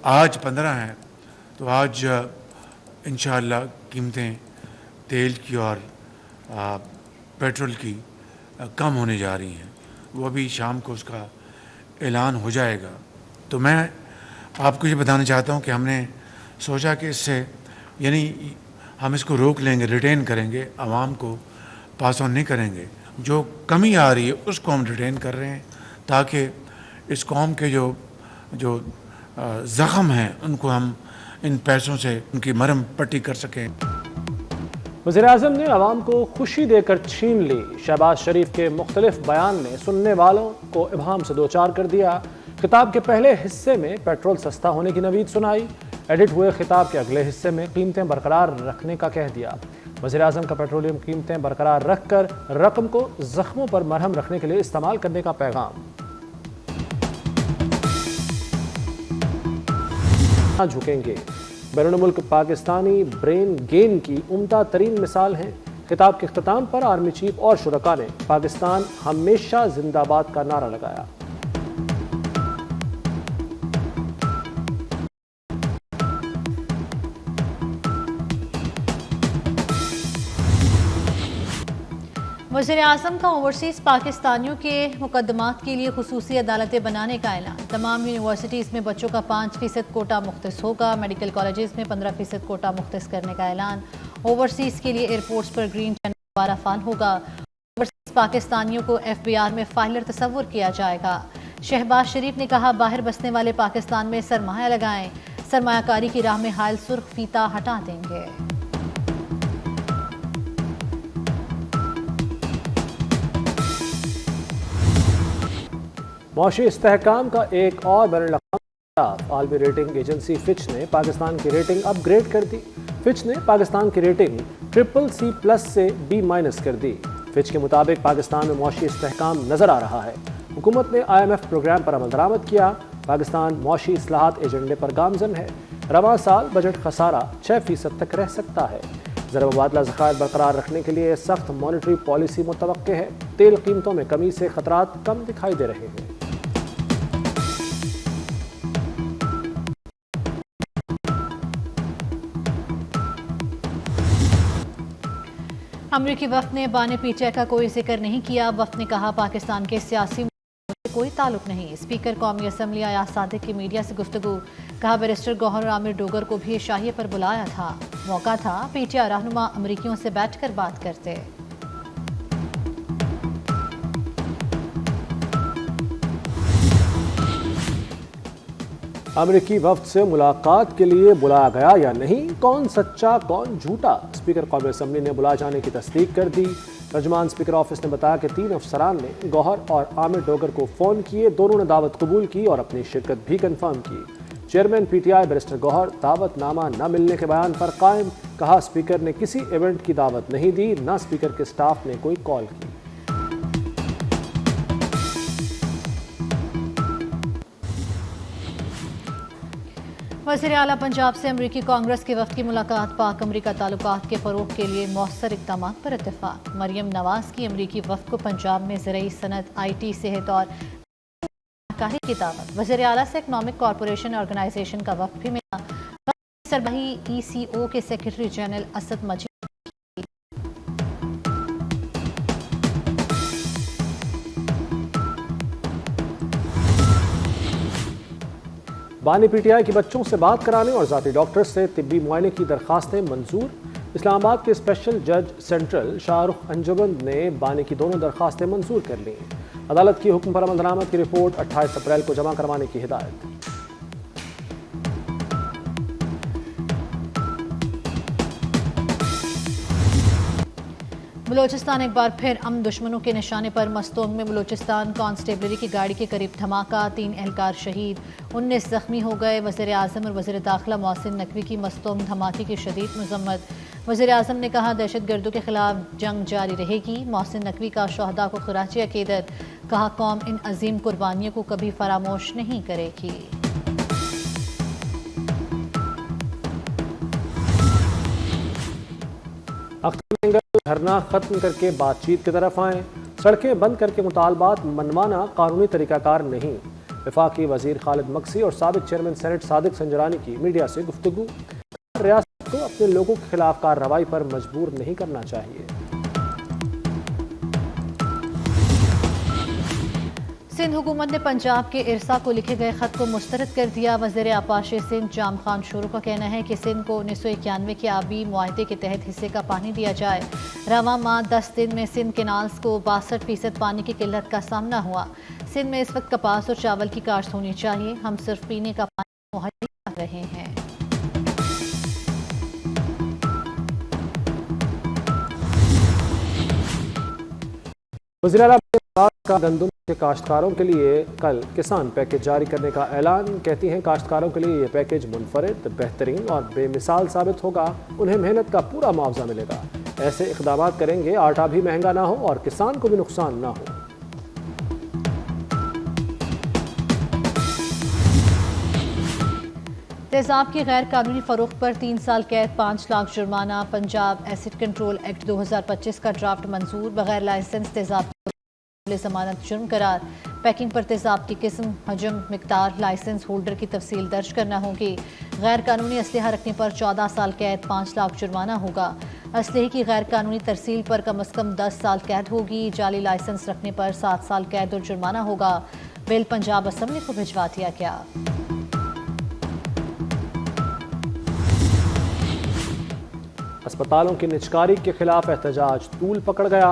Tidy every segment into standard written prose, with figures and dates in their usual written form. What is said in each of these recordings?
آج 15 ہیں تو آج انشاءاللہ قیمتیں تیل کی اور پیٹرول کی کم ہونے جا رہی ہیں. وہ ابھی شام کو اس کا اعلان ہو جائے گا. تو میں آپ کو یہ بتانا چاہتا ہوں کہ ہم نے سوچا کہ اس سے یعنی ہم اس کو روک لیں گے, ریٹین کریں گے, عوام کو پاس آن نہیں کریں گے. جو کمی آ رہی ہے اس کو ہم ریٹین کر رہے ہیں تاکہ اس قوم کے جو زخم ہیں ان کو ہم ان پیسوں سے ان کی مرہم پٹی کر سکیں. وزیراعظم نے عوام کو خوشی دے کر چھین لی. شہباز شریف کے مختلف بیان نے سننے والوں کو ابہام سے دوچار کر دیا. خطاب کے پہلے حصے میں پیٹرول سستا ہونے کی نوید سنائی. ایڈٹ ہوئے خطاب کے اگلے حصے میں قیمتیں برقرار رکھنے کا کہہ دیا. وزیراعظم کا پیٹرولیم قیمتیں برقرار رکھ کر رقم کو زخموں پر مرہم رکھنے کے لیے استعمال کرنے کا پیغام. جھکیں گے. بیرون ملک پاکستانی برین گین کی عمدہ ترین مثال ہیں. خطاب کے اختتام پر آرمی چیف اور شرکاء نے پاکستان ہمیشہ زندہ باد کا نعرہ لگایا. وزیر اعظم کا اوورسیز پاکستانیوں کے مقدمات کے لیے خصوصی عدالتیں بنانے کا اعلان. تمام یونیورسٹیز میں بچوں کا 5% کوٹا مختص ہوگا. میڈیکل کالجز میں 15% کوٹا مختص کرنے کا اعلان. اوورسیز کے لیے ایئرپورٹس پر گرین چینل دوبارہ فعال ہوگا. اوورسیز پاکستانیوں کو FBR میں فائلر تصور کیا جائے گا. شہباز شریف نے کہا باہر بسنے والے پاکستان میں سرمایہ لگائیں. سرمایہ کاری کی راہ میں حائل سرخ فیتہ ہٹا دیں گے. معاشی استحکام کا ایک اور بین الاقوامی عالمی ریٹنگ ایجنسی فچ نے پاکستان کی ریٹنگ اپ گریڈ کر دی. فچ نے پاکستان کی ریٹنگ CCC+ سے B- کر دی. فچ کے مطابق پاکستان میں معاشی استحکام نظر آ رہا ہے. حکومت نے IMF پروگرام پر عمل درآمد کیا. پاکستان معاشی اصلاحات ایجنڈے پر گامزن ہے. رواں سال بجٹ خسارہ 6% تک رہ سکتا ہے. زر مبادلہ ذخائر برقرار رکھنے کے لیے سخت مانیٹری پالیسی متوقع ہے. تیل قیمتوں میں کمی سے خطرات کم دکھائی دے رہے ہیں. امریکی وفد نے بان پی ٹی آئی کا کوئی ذکر نہیں کیا. وفد نے کہا پاکستان کے سیاسی سے کوئی تعلق نہیں. اسپیکر قومی اسمبلی ایاز صادق کی میڈیا سے گفتگو. کہا بیرسٹر گوہر اور عامر ڈوگر کو بھی شاہیے پر بلایا تھا. موقع تھا پی ٹی آئی رہنما امریکیوں سے بیٹھ کر بات کرتے. امریکی وفد سے ملاقات کے لیے بلایا گیا یا نہیں؟ کون سچا کون جھوٹا؟ اسپیکر قومی اسمبلی نے بلائے جانے کی تصدیق کر دی. ترجمان اسپیکر آفس نے بتایا کہ 3 افسران نے گوہر اور عامر ڈوگر کو فون کیے. دونوں نے دعوت قبول کی اور اپنی شرکت بھی کنفرم کی. چیئرمین PTI بیرسٹر گوہر دعوت نامہ نہ ملنے کے بیان پر قائم. کہا اسپیکر نے کسی ایونٹ کی دعوت نہیں دی، نہ اسپیکر کے سٹاف نے کوئی کال کی. وزیر اعلیٰ پنجاب سے امریکی کانگریس کے وفد کی ملاقات. پاک امریکہ تعلقات کے فروغ کے لیے مؤثر اقدامات پر اتفاق. مریم نواز کی امریکی وفد کو پنجاب میں زرعی صنعت، IT، صحت اور کاری کی دعوت. وزیر اعلیٰ سے اکنامک کارپوریشن آرگنائزیشن کا وفد بھی ملا. سربراہی ECO کے سیکرٹری جنرل اسد مجید. بانی PTI کی بچوں سے بات کرانے اور ذاتی ڈاکٹر سے طبی معائنے کی درخواستیں منظور. اسلام آباد کے اسپیشل جج سینٹرل شاہ رخ انجمن نے بانی کی دونوں درخواستیں منظور کر لیں. عدالت کی حکم پر عمل درآمد کی رپورٹ 28 اپریل کو جمع کروانے کی ہدایت. بلوچستان ایک بار پھر امن دشمنوں کے نشانے پر. مستونگ میں بلوچستان کانسٹیبلری کی گاڑی کے قریب دھماکہ، 3 اہلکار شہید، 19 زخمی ہو گئے. وزیر اعظم اور وزیر داخلہ محسن نقوی کی مستونگ دھماکے کی شدید مذمت. وزیر اعظم نے کہا دہشت گردوں کے خلاف جنگ جاری رہے گی. محسن نقوی کا شہداء کو خراج عقیدت. کہا قوم ان عظیم قربانیوں کو کبھی فراموش نہیں کرے گی. دھرنا ختم کر کے بات چیت کی طرف آئیں. سڑکیں بند کر کے مطالبات منوانا قانونی طریقہ کار نہیں. वफाकी वजीर खालिद मक्सी और साबिक चेयरमैन सेनेट सादिक संजरानी की मीडिया से गुफ्तगू। रियासत को अपने लोगों के खिलाफ कार्रवाई पर मजबूर नहीं करना चाहिए। सिंध हुकूमत ने पंजाब के इरसा को लिखे गए खत को मुस्तरद कर दिया। वज़ीर आपाशी सिंध जाम खान शोरू का कहना है कि सिंध को 1991 के आबी मुआहदे के तहत हिस्से का पानी दिया जाए। रवां माह 10 दिन में सिंध केनाल्स को 62% पानी की किल्लत का सामना हुआ। सिंध में इस वक्त कपास और चावल की काश्त होनी चाहिए। हम सिर्फ पीने का पानी मुहैया कर रहे हैं। वज़ीर आला का गंदम के काश्तकारों के लिए कल किसान पैकेज जारी करने का ऐलान। कहती हैं काश्तकारों के लिए ये पैकेज मुनफरिद, बेहतरीन और बेमिसाल साबित होगा। उन्हें मेहनत का पूरा मुआवजा मिलेगा। ऐसे इक़दाम करेंगे आटा भी महंगा ना हो और किसान को भी नुकसान ना हो। तेज़ाब की गैर कानूनी फरोख्त पर 3 साल कैद, 5 लाख जुर्माना। पंजाब एसिड कंट्रोल एक्ट 2025 का ड्राफ्ट मंजूर। बगैर लाइसेंस तेज़ाब जमानत जुर्म करार। पैकिंग पर तेज़ाब की किस्म, हजम, मिकदार, लाइसेंस होल्डर की तफसील दर्ज करना होगी। गैर कानूनी असलहा रखने पर 14 साल कैद, 5 लाख जुर्माना होगा। असलहे की गैर कानूनी तरसील पर कम अज़ कम 10 साल कैद होगी। जाली लाइसेंस रखने पर 7 साल कैद और जुर्माना होगा। बिल पंजाब असम्बली को भिजवा दिया गया। अस्पतालों की निजकारी के खिलाफ एहतजाज तूल पकड़ गया।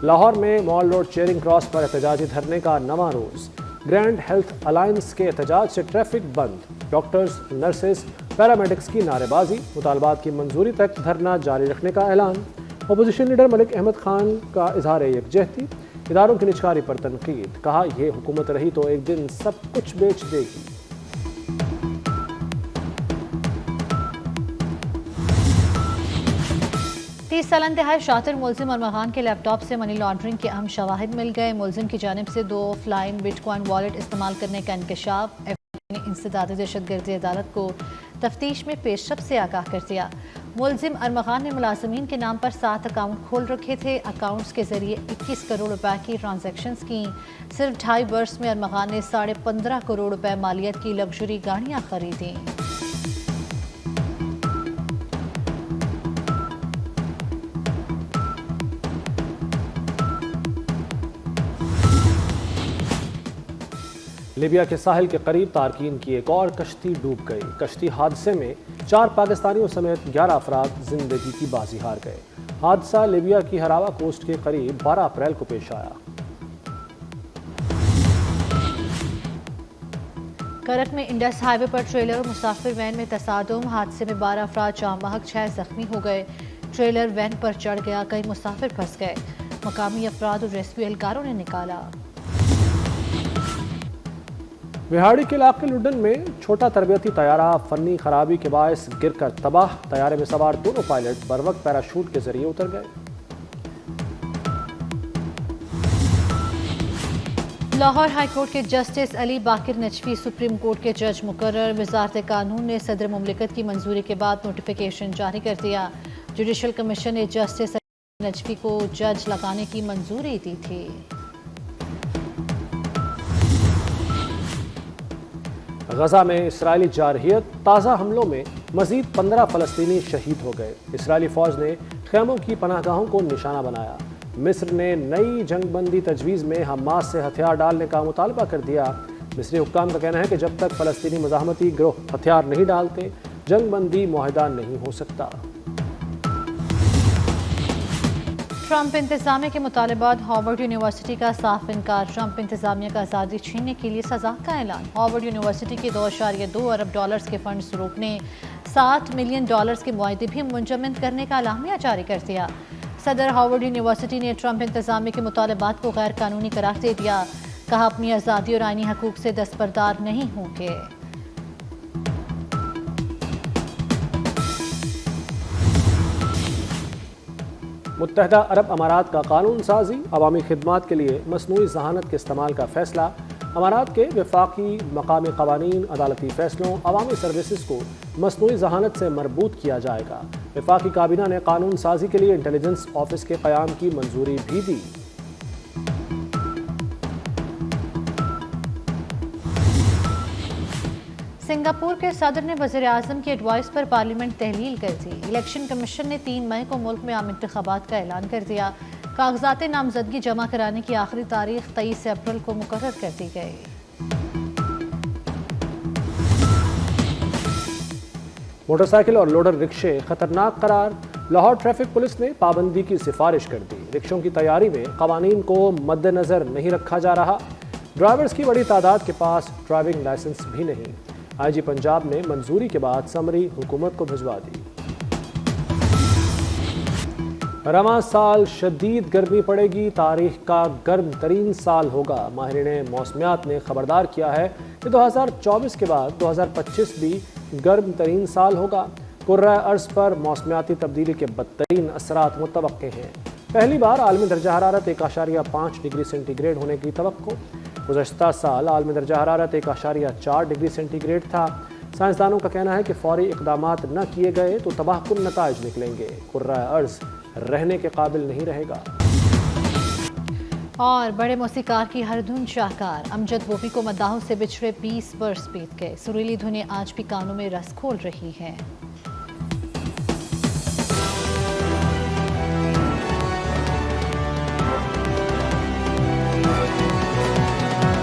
लाहौर में मॉल रोड चेयरिंग क्रॉस पर एहतजाजी धरने का नवा रोज। ग्रैंड हेल्थ अलायंस के एहतजाज से ट्रैफिक बंद। डॉक्टर्स, नर्सेज, पैरामेडिक्स की नारेबाजी। मुतालबात की मंजूरी तक धरना जारी रखने का ऐलान। अपोजिशन लीडर मलिक अहमद खान का इजहार यकजहती। इदारों की निजकारी पर तनकीद। कहा यह हुकूमत रही तो एक दिन सब कुछ बेच देगी। 30 साल इंतहाई शातिर मुलजिम अरमान खान के लैपटॉप से मनी लॉन्ड्रिंग के अहम शवाहिद मिल गए। मुलजिम की जानिब से 2 ऑफलाइन बिटकॉइन वॉलेट इस्तेमाल करने का इंकशाफ। FBI ने इंसदाद दहशतगर्दी अदालत को तफ्तीश में पेशरफ से आगाह कर दिया। मुलजिम अरमान खान ने मुलाजमीन के नाम पर 7 अकाउंट खोल रखे थे। अकाउंट्स के जरिए 21 करोड़ रुपए की ट्रांजैक्शंस की। सिर्फ 2.5 वर्ष में अरमान खान ने 15.5 करोड़ रुपए मालियत की लग्जरी गाड़ियाँ खरीदी। लीबिया के साहिल के करीब तारकीन की एक और कश्ती डूब गई। कश्ती हादसे में 4 पाकिस्तानियों समेत 11 अफराद जिंदगी की बाजी हार गए। हादसा लीबिया की हरावा कोस्ट के करीब 12 अप्रैल को पेश आया। करक में इंडस हाईवे पर ट्रेलर और मुसाफिर वैन में तसादुम। हादसे में 12 अफराद जाम बहक, 6 जख्मी हो गए। ट्रेलर वैन पर चढ़ गया, कई मुसाफिर फंस गए। मकामी अफराद और रेस्क्यू एहलकारों ने निकाला। विहाड़ी के इलाके लुडन में छोटा तरबियती तैयारा फनी खराबी के बायस गिरकर तबाह। तैयारे में सवार दोनों पायलट बरवक्त पैराशूट के जरिए उतर गए। लाहौर हाई कोर्ट के जस्टिस अली बाकिर नजफी सुप्रीम कोर्ट के जज मुकर्रर। वजारत कानून ने सदर मुमलिकत की मंजूरी के बाद नोटिफिकेशन जारी कर दिया। जुडिशल कमीशन ने जस्टिस अली नजफी को जज लगाने की मंजूरी दी थी। गजा में इसराइली जारहियत। ताज़ा हमलों में मजीद 15 फ़लस्तीनी शहीद हो गए। इसराइली फ़ौज ने ख़ैमों की पनाहगाहों को निशाना बनाया। मिस्र ने नई जंगबंदी तजवीज़ में हमास से हथियार डालने का मुतालबा कर दिया। मिस्री हुक्काम का कहना है कि जब तक फ़लस्तीनी मज़ाहमती गिरोह हथियार नहीं डालते जंगबंदी मुआहदा नहीं हो सकता। ट्रंप इंतजामिया के मुतालबात। हार्वर्ड यूनिवर्सिटी का साफ इनकार। ट्रंप इंतजामिया का आज़ादी छीनने के लिए सजा का ऐलान। हार्वर्ड यूनिवर्सिटी के $2.2 अरब के फंड्स रोकने, $7 मिलियन के मुआहदे भी मुंजमद करने का एलामिया जारी कर दिया। सदर हार्वर्ड यूनिवर्सिटी ने ट्रंप इंतजामिया के मुतालबात को गैर कानूनी करार दे दिया। कहा अपनी आज़ादी और आईनी हकूक से दस्तबरदार नहीं होंगे। मुत्तहदा अरब अमारात का कानून साजी। अवामी खिदमात के लिए मसनूई जहानत के इस्तेमाल का फैसला। अमारात के वफाकी मकामी कवानीन, अदालती फैसलों, अवामी सर्विसेज को मसनूई जहानत से मरबूत किया जाएगा। वफाकी काबीना ने कानून साजी के लिए इंटेलिजेंस ऑफिस के क़याम की मंजूरी भी दी। सिंगापुर के सदर ने वज़ीर आज़म की एडवाइस पर पार्लियामेंट तहलील कर दी। इलेक्शन कमीशन ने 3 मई को मुल्क में आम इंतखाबात का ऐलान कर दिया। कागजात नामजदगी जमा कराने की आखिरी तारीख 23 अप्रैल को मुकर्रर कर दी गई। मोटरसाइकिल और लोडर रिक्शे खतरनाक करार, लाहौर ट्रैफिक पुलिस ने पाबंदी की सिफारिश कर दी। रिक्शों की तैयारी में कवानीन को मद्देनजर नहीं रखा जा रहा। ड्राइवर्स की बड़ी तादाद के पास ड्राइविंग लाइसेंस भी नहीं। आईजी पंजाब ने मंजूरी के बाद समरी हुकूमत को भिजवा दी। रवां साल शदीद गर्मी पड़ेगी, तारीख का गर्म तरीन साल होगा। माहिरीन मौसमियात ने खबरदार किया है कि 2024 के बाद 2025 भी गर्म तरीन साल होगा। कुर्रा अर्ज़ पर मौसमियाती तब्दीली के बदतरीन असरात मुतवक्के हैं। पहली बार आलमी दर्जा हरारत 1.5 डिग्री सेंटीग्रेड होने की तवक्को। गुज़श्ता साल आलमी दर्जा हरारत 1.4 डिग्री सेंटीग्रेड था। साइंसदानों का कहना है कि फौरी इक़दामात न किए गए तो तबाहकुन नताइज निकलेंगे। कुर्रा अर्ज़ रहने के काबिल नहीं रहेगा। और बड़े मौसीकार की हर धुन शाहकार, अमजद बोवी को मद्दाहों से बिछड़े 20 बरस बीत गए। सुरीली धुनें आज भी कानों में रस खोल रही हैं।